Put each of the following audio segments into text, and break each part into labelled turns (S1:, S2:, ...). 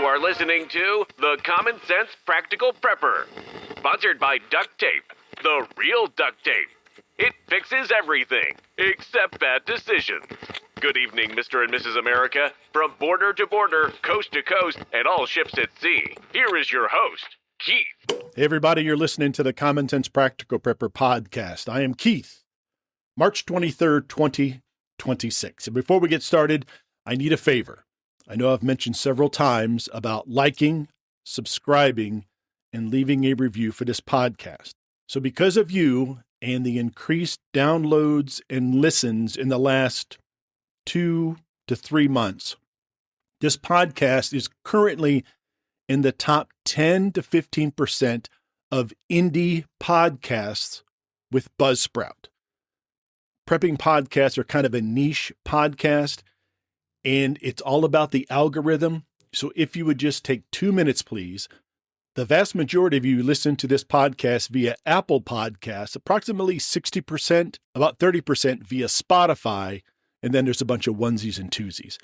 S1: are listening to The Common Sense Practical Prepper, sponsored by Duct Tape, the real duct tape. It fixes everything, except bad decisions. Good evening, Mr. and Mrs. America. From border to border, coast to coast, and all ships at sea, here is your host, Keith.
S2: Hey everybody, you're listening to the Common Sense Practical Prepper podcast. I am Keith. March 23rd, 2026. And before we get started, I need a favor. I know I've mentioned several times about liking, subscribing, and leaving a review for this podcast. So because of you and the increased downloads and listens in the last 2 to 3 months, this podcast is currently in the top 10 to 15% of indie podcasts with Buzzsprout. Prepping podcasts are kind of a niche podcast, and it's all about the algorithm. So if you would just take 2 minutes, please. The vast majority of you listen to this podcast via Apple Podcasts, approximately 60%, about 30% via Spotify, and then there's a bunch of onesies and twosies.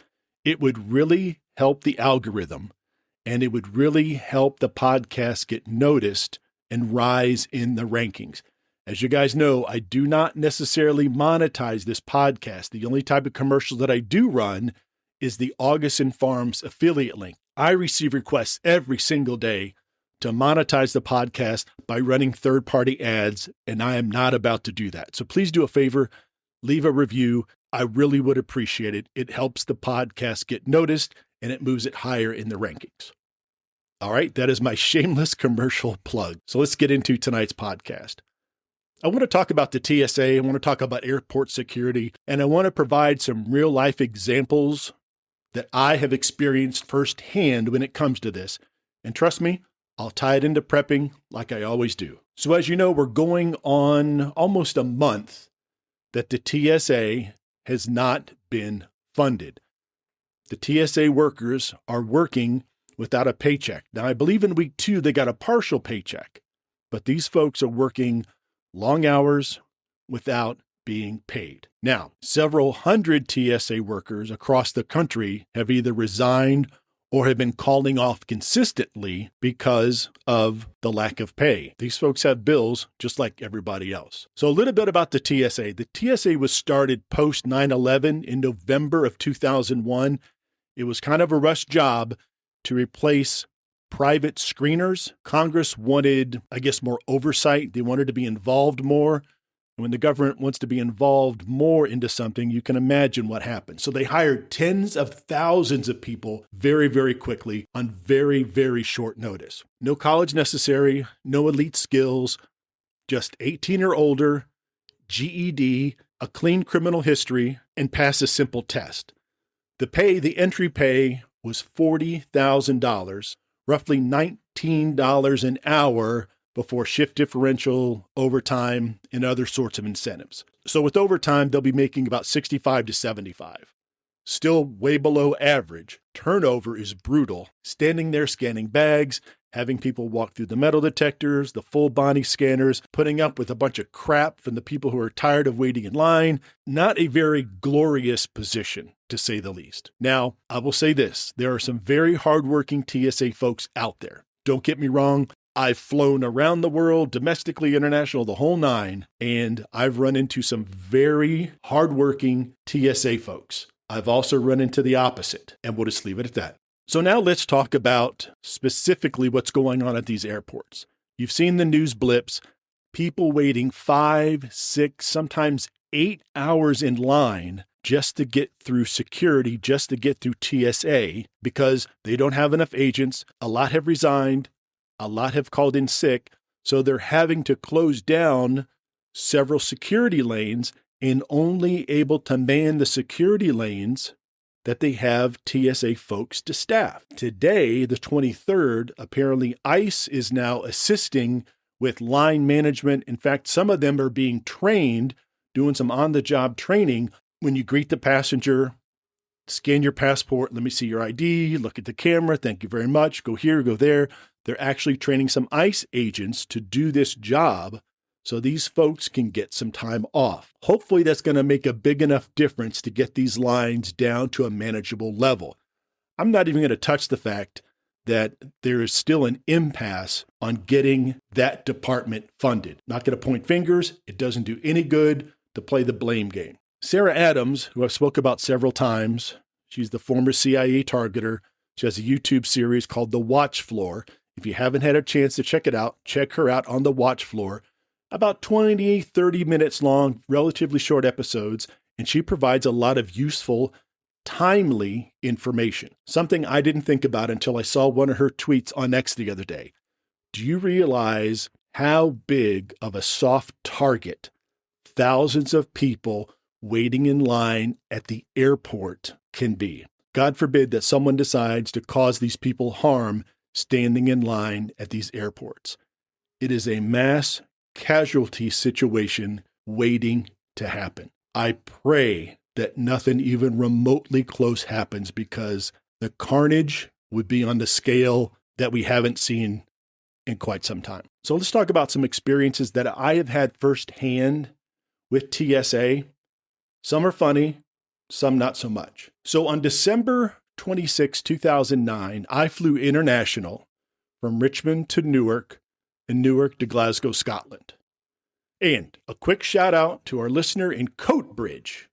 S2: It would really help the algorithm, and it would really help the podcast get noticed and rise in the rankings. As you guys know, I do not necessarily monetize this podcast. The only type of commercial that I do run is the Augustin Farms affiliate link. I receive requests every single day to monetize the podcast by running third-party ads, and I am not about to do that. So please do a favor, leave a review. I really would appreciate it. It helps the podcast get noticed, and it moves it higher in the rankings. All right, that is my shameless commercial plug. So let's get into tonight's podcast. I want to talk about the TSA, I want to talk about airport security, and I want to provide some real-life examples that I have experienced firsthand when it comes to this. And trust me, I'll tie it into prepping like I always do. So as you know, we're going on almost a month that the TSA has not been funded. The TSA workers are working without a paycheck. Now, I believe in week 2, they got a partial paycheck, but these folks are working long hours without being paid. Now, several hundred TSA workers across the country have either resigned or have been calling off consistently because of the lack of pay. These folks have bills just like everybody else. So a little bit about the TSA. The TSA was started post 9/11 in November of 2001. It was kind of a rush job to replace private screeners. Congress wanted, more oversight. They wanted to be involved more. And when the government wants to be involved more into something, you can imagine what happens. So they hired tens of thousands of people very, very quickly on very, very short notice. No college necessary, no elite skills, just 18 or older, GED, a clean criminal history, and pass a simple test. The entry pay was $40,000, roughly $19 an hour before shift differential, overtime, and other sorts of incentives. So with overtime, they'll be making about $65 to $75. Still way below average. Turnover is brutal. Standing there scanning bags, having people walk through the metal detectors, the full body scanners, putting up with a bunch of crap from the people who are tired of waiting in line. Not a very glorious position, to say the least. Now, I will say this. There are some very hardworking TSA folks out there. Don't get me wrong. I've flown around the world, domestically, international, the whole nine, and I've run into some very hardworking TSA folks. I've also run into the opposite, and we'll just leave it at that. So now let's talk about specifically what's going on at these airports. You've seen the news blips, people waiting 5, 6, sometimes 8 hours in line just to get through security, just to get through TSA, because they don't have enough agents. A lot have resigned. A lot have called in sick, so they're having to close down several security lanes and only able to man the security lanes that they have TSA folks to staff. Today, the 23rd, apparently ICE is now assisting with line management. In fact, some of them are being trained, doing some on-the-job training. When you greet the passenger, scan your passport, let me see your ID, look at the camera, thank you very much, go here, go there. They're actually training some ICE agents to do this job so these folks can get some time off. Hopefully that's going to make a big enough difference to get these lines down to a manageable level. I'm not even going to touch the fact that there is still an impasse on getting that department funded. Not going to point fingers. It doesn't do any good to play the blame game. Sarah Adams, who I've spoke about several times, she's the former CIA targeter. She has a YouTube series called The Watch Floor. If you haven't had a chance to check it out, check her out on The Watch Floor. About 20, 30 minutes long, relatively short episodes, and she provides a lot of useful, timely information. Something I didn't think about until I saw one of her tweets on X the other day. Do you realize how big of a soft target thousands of people waiting in line at the airport can be? God forbid that someone decides to cause these people harm standing in line at these airports. It is a mass casualty situation waiting to happen. I pray that nothing even remotely close happens, because the carnage would be on the scale that we haven't seen in quite some time. So let's talk about some experiences that I have had firsthand with TSA. Some are funny, some not so much. So on December 26, 2009, I flew international from Richmond to Newark and Newark to Glasgow, Scotland. And a quick shout out to our listener in Coatbridge.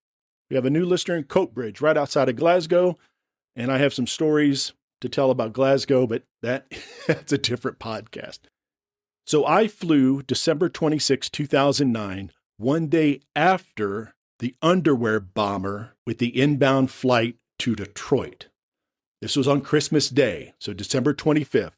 S2: We have a new listener in Coatbridge right outside of Glasgow, and I have some stories to tell about Glasgow, but that's a different podcast. So I flew December 26, 2009, one day after the underwear bomber with the inbound flight to Detroit. This was on Christmas Day, so December 25th.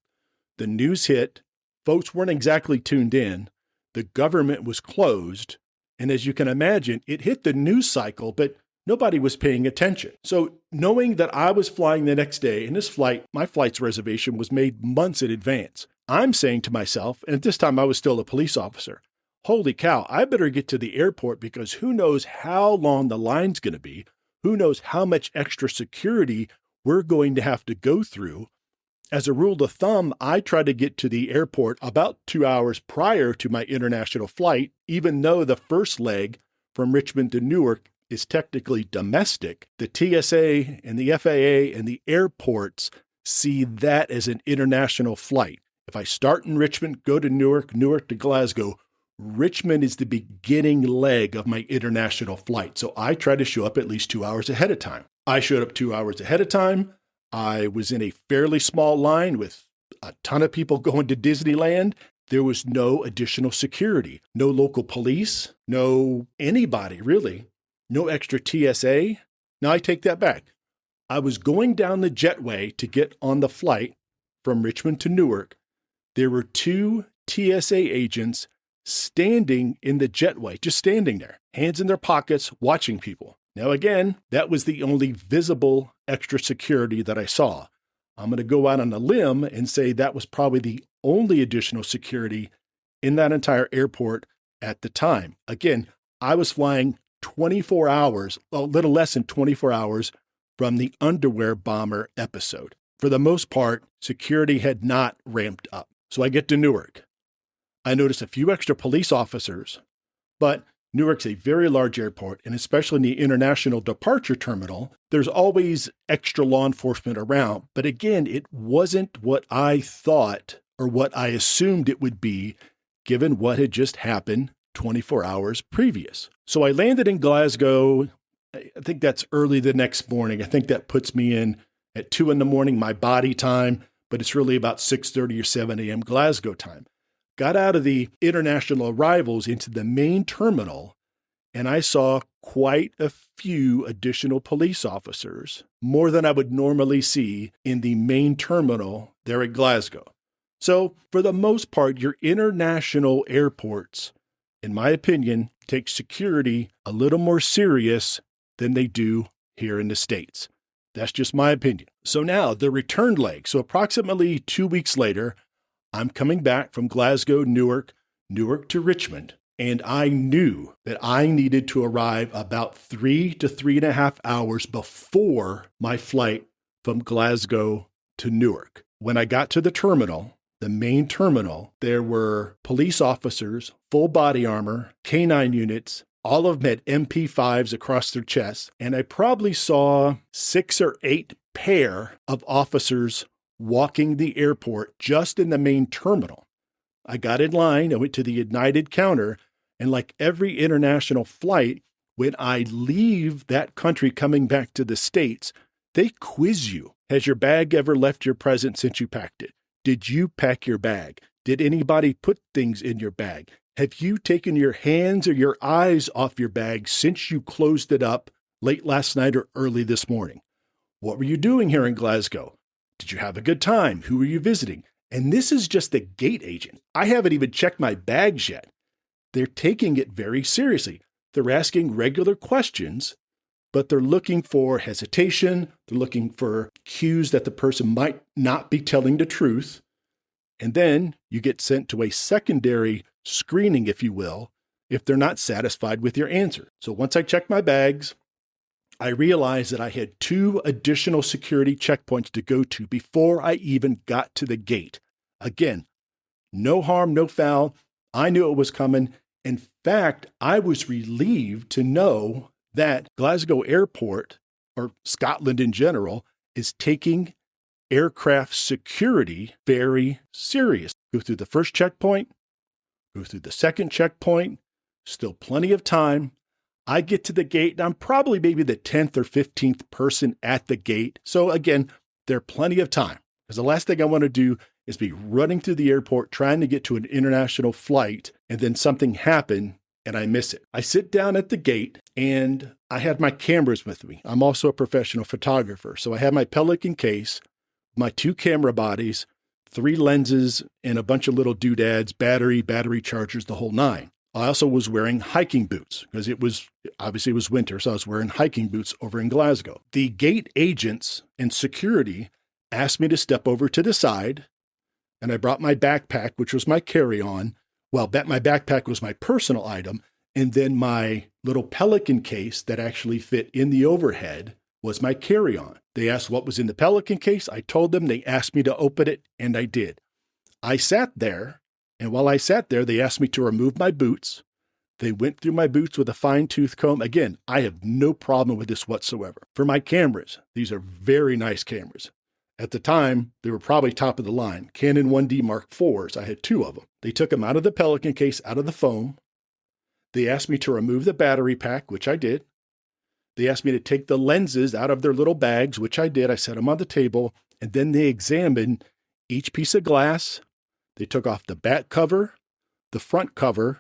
S2: The news hit. Folks weren't exactly tuned in. The government was closed. And as you can imagine, it hit the news cycle, but nobody was paying attention. So knowing that I was flying the next day, and this flight, my flight's reservation was made months in advance, I'm saying to myself, and at this time I was still a police officer, holy cow, I better get to the airport, because who knows how long the line's going to be. Who knows how much extra security we're going to have to go through. As a rule of thumb, I try to get to the airport about 2 hours prior to my international flight, even though the first leg from Richmond to Newark is technically domestic. The TSA and the FAA and the airports see that as an international flight. If I start in Richmond, go to Newark, Newark to Glasgow, Richmond is the beginning leg of my international flight. So I try to show up at least 2 hours ahead of time. I showed up 2 hours ahead of time. I was in a fairly small line with a ton of people going to Disneyland. There was no additional security, no local police, no anybody really, no extra TSA. Now I take that back. I was going down the jetway to get on the flight from Richmond to Newark. There were 2 TSA agents standing in the jetway, just standing there, hands in their pockets, watching people. Now, again, that was the only visible extra security that I saw. I'm going to go out on a limb and say that was probably the only additional security in that entire airport at the time. Again, I was flying 24 hours, a little less than 24 hours from the underwear bomber episode. For the most part, security had not ramped up. So I get to Newark. I notice a few extra police officers, but Newark's a very large airport, and especially in the international departure terminal, there's always extra law enforcement around. But again, it wasn't what I thought or what I assumed it would be, given what had just happened 24 hours previous. So I landed in Glasgow. I think that's early the next morning. I think that puts me in at 2 a.m, my body time, but it's really about 6:30 or 7 a.m. Glasgow time. Got out of the international arrivals into the main terminal, and I saw quite a few additional police officers, more than I would normally see in the main terminal there at Glasgow. So, for the most part, your international airports, in my opinion, take security a little more serious than they do here in the States. That's just my opinion. So now, the return leg. So approximately 2 weeks later, I'm coming back from Glasgow, Newark to Richmond, and I knew that I needed to arrive about 3 to 3.5 hours before my flight from Glasgow to Newark. When I got to the terminal, the main terminal, there were police officers, full body armor, K9 units, all of them had MP5s across their chests, and I probably saw 6 or 8 pair of officers walking the airport just in the main terminal. I got in line, I went to the United counter, and like every international flight, when I leave that country coming back to the States, they quiz you. Has your bag ever left your presence since you packed it? Did you pack your bag? Did anybody put things in your bag? Have you taken your hands or your eyes off your bag since you closed it up late last night or early this morning? What were you doing here in Glasgow? Did you have a good time? Who were you visiting? And this is just the gate agent. I haven't even checked my bags yet. They're taking it very seriously. They're asking regular questions, but they're looking for hesitation. They're looking for cues that the person might not be telling the truth. And then you get sent to a secondary screening, if you will, if they're not satisfied with your answer. So once I checked my bags, I realized that I had 2 additional security checkpoints to go to before I even got to the gate. Again, no harm, no foul. I knew it was coming. In fact, I was relieved to know that Glasgow Airport, or Scotland in general, is taking aircraft security very serious. Go through the first checkpoint, go through the second checkpoint, still plenty of time. I get to the gate, and I'm probably maybe the 10th or 15th person at the gate. So again, there's plenty of time, because the last thing I want to do is be running through the airport trying to get to an international flight, and then something happen and I miss it. I sit down at the gate, and I had my cameras with me. I'm also a professional photographer. So I had my Pelican case, my 2 camera bodies, 3 lenses, and a bunch of little doodads, battery chargers, the whole 9. I also was wearing hiking boots because it was winter, so I was wearing hiking boots over in Glasgow. The gate agents and security asked me to step over to the side, and I brought my backpack, which was my carry-on. Well, my backpack was my personal item, and then my little Pelican case that actually fit in the overhead was my carry-on. They asked what was in the Pelican case. I told them. They asked me to open it, and I did. I sat there. And while I sat there, they asked me to remove my boots. They went through my boots with a fine-tooth comb. Again, I have no problem with this whatsoever. For my cameras, these are very nice cameras. At the time, they were probably top of the line. Canon 1D Mark IVs. I had 2 of them. They took them out of the Pelican case, out of the foam. They asked me to remove the battery pack, which I did. They asked me to take the lenses out of their little bags, which I did. I set them on the table, and then they examined each piece of glass. They took off the back cover, the front cover,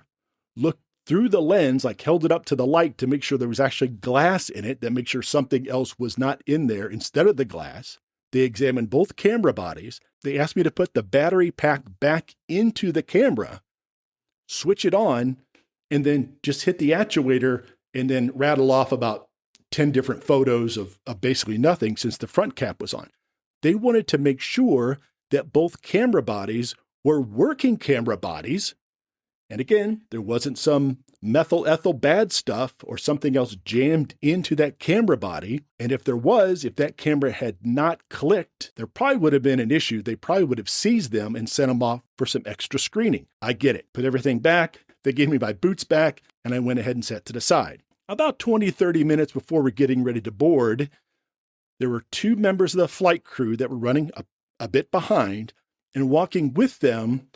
S2: looked through the lens, like held it up to the light to make sure there was actually glass in it, that make sure something else was not in there instead of the glass. They examined both camera bodies. They asked me to put the battery pack back into the camera, switch it on, and then just hit the actuator and then rattle off about 10 different photos of basically nothing since the front cap was on. They wanted to make sure that both camera bodies were working camera bodies. And again, there wasn't some methyl ethyl bad stuff or something else jammed into that camera body. And if there was, if that camera had not clicked, there probably would have been an issue. They probably would have seized them and sent them off for some extra screening. I get it. Put everything back. They gave me my boots back, and I went ahead and sat to the side. About 20, 30 minutes before we're getting ready to board, there were 2 members of the flight crew that were running a bit behind, and walking with them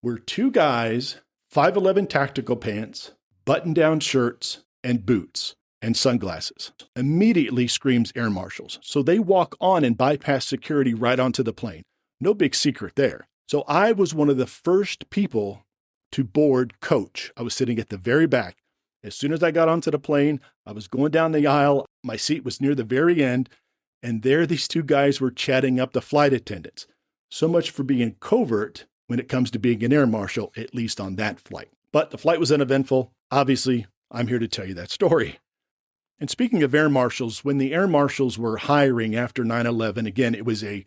S2: were 2 guys, 5'11" tactical pants, button-down shirts, and boots, and sunglasses. Immediately screams air marshals. So they walk on and bypass security right onto the plane. No big secret there. So I was one of the first people to board coach. I was sitting at the very back. As soon as I got onto the plane, I was going down the aisle. My seat was near the very end, and there these 2 guys were chatting up the flight attendants. So much for being covert when it comes to being an air marshal, at least on that flight. But the flight was uneventful. Obviously, I'm here to tell you that story. And speaking of air marshals, when the air marshals were hiring after 9/11, again, it was a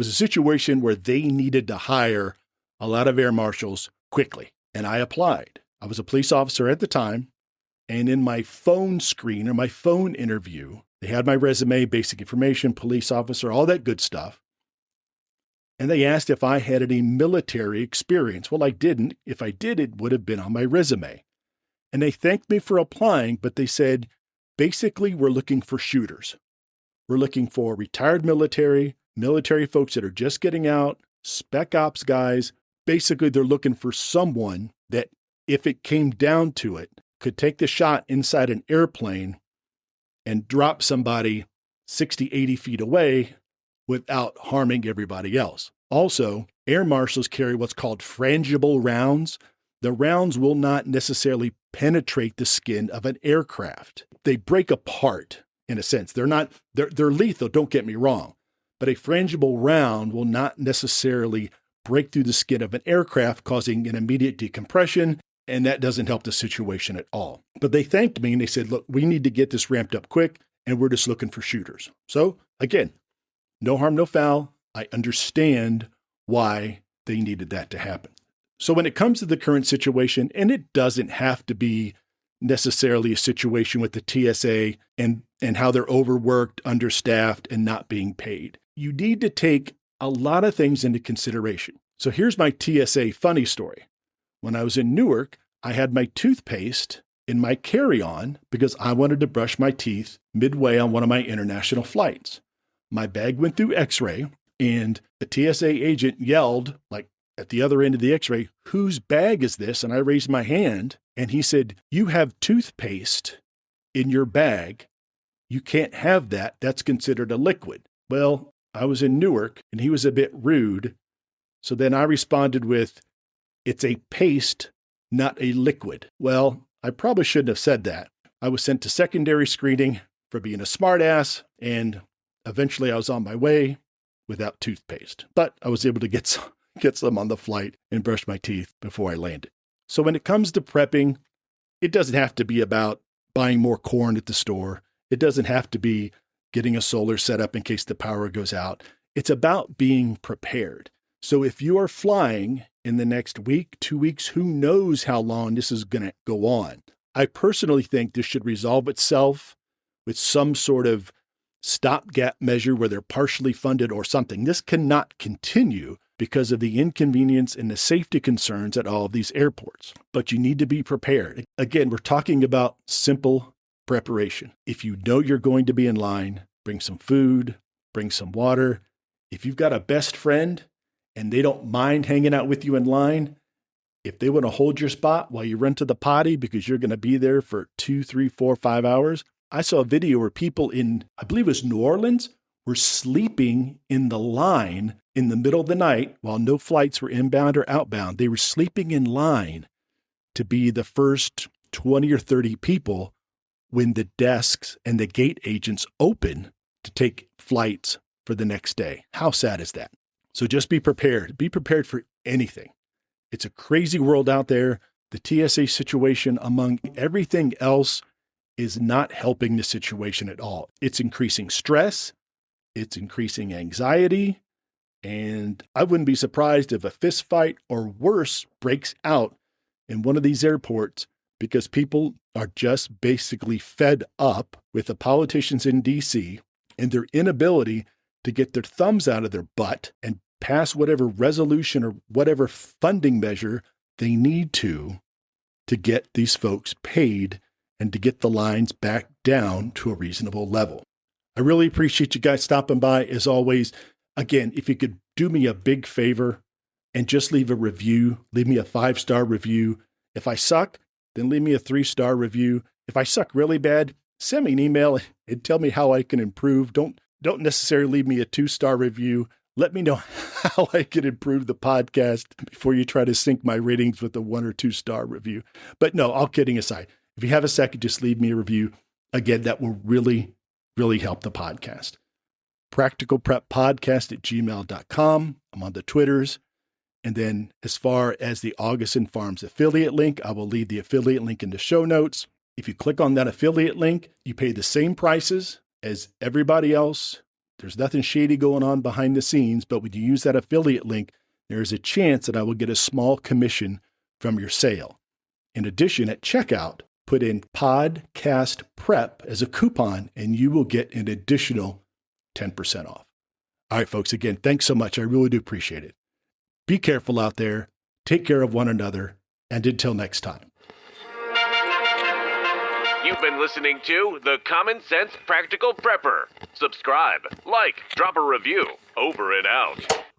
S2: situation where they needed to hire a lot of air marshals quickly. And I applied. I was a police officer at the time. And in my phone screen or my phone interview, they had my resume, basic information, police officer, all that good stuff. And they asked if I had any military experience. Well, I didn't. If I did, it would have been on my resume. And they thanked me for applying, but they said, basically, we're looking for shooters. We're looking for retired military military folks that are just getting out, spec ops guys. Basically, they're looking for someone that, if it came down to it, could take the shot inside an airplane and drop somebody 60, 80 feet away without harming everybody else. Also, air marshals carry what's called frangible rounds. The rounds will not necessarily penetrate the skin of an aircraft. They break apart, in a sense. They're lethal, don't get me wrong. But a frangible round will not necessarily break through the skin of an aircraft, causing an immediate decompression, and that doesn't help the situation at all. But they thanked me and they said, look, we need to get this ramped up quick, and we're just looking for shooters. So again, no harm, no foul. I understand why they needed that to happen. So when it comes to the current situation, and it doesn't have to be necessarily a situation with the TSA and how they're overworked, understaffed, and not being paid. You need to take a lot of things into consideration. So here's my TSA funny story. When I was in Newark, I had my toothpaste in my carry-on because I wanted to brush my teeth midway on one of my international flights. My bag went through X-ray, and the TSA agent yelled, like at the other end of the X-ray, "Whose bag is this?" And I raised my hand, and he said, "You have toothpaste in your bag. You can't have that. That's considered a liquid." Well, I was in Newark, and he was a bit rude. So then I responded with, "It's a paste, not a liquid." Well, I probably shouldn't have said that. I was sent to secondary screening for being a smartass, and eventually I was on my way without toothpaste. But I was able to get some on the flight and brush my teeth before I landed. So when it comes to prepping, it doesn't have to be about buying more corn at the store. It doesn't have to be getting a solar set up in case the power goes out. It's about being prepared. So if you are flying in the next week, 2 weeks, who knows how long this is going to go on? I personally think this should resolve itself with some sort of stopgap measure where they're partially funded or something. This cannot continue because of the inconvenience and the safety concerns at all of these airports. But you need to be prepared. Again, we're talking about simple preparation. If you know you're going to be in line, bring some food, bring some water. If you've got a best friend and they don't mind hanging out with you in line, if they want to hold your spot while you run to the potty because you're going to be there for 2, 3, 4, 5 hours. I saw a video where people in, I believe it was New Orleans, were sleeping in the line in the middle of the night while no flights were inbound or outbound. They were sleeping in line to be the first 20 or 30 people when the desks and the gate agents open to take flights for the next day. How sad is that? So just be prepared. Be prepared for anything. It's a crazy world out there. The TSA situation, among everything else, is not helping the situation at all. It's increasing stress. It's increasing anxiety. And I wouldn't be surprised if a fist fight or worse breaks out in one of these airports because people are just basically fed up with the politicians in DC and their inability to get their thumbs out of their butt and pass whatever resolution or whatever funding measure they need to get these folks paid and to get the lines back down to a reasonable level. I really appreciate you guys stopping by. As always, again, if you could do me a big favor and just leave a review, leave me a 5-star review. If I suck, then leave me a 3-star review. If I suck really bad, send me an email and tell me how I can improve. Don't necessarily leave me a 2-star review. Let me know how I can improve the podcast before you try to sink my ratings with a 1 or 2-star review. But no, all kidding aside, if you have a second, just leave me a review. Again, that will really, really help the podcast. practicalpreppodcast@gmail.com. I'm on the Twitters. And then as far as the Augustin Farms affiliate link, I will leave the affiliate link in the show notes. If you click on that affiliate link, you pay the same prices as everybody else. There's nothing shady going on behind the scenes, but when you use that affiliate link, there is a chance that I will get a small commission from your sale. In addition, at checkout, put in podcast prep as a coupon and you will get an additional 10% off. All right, folks, again, thanks so much. I really do appreciate it. Be careful out there. Take care of one another. And until next time.
S1: You You've been listening to the Common Sense Practical Prepper. Subscribe, like, drop a review. Over and out.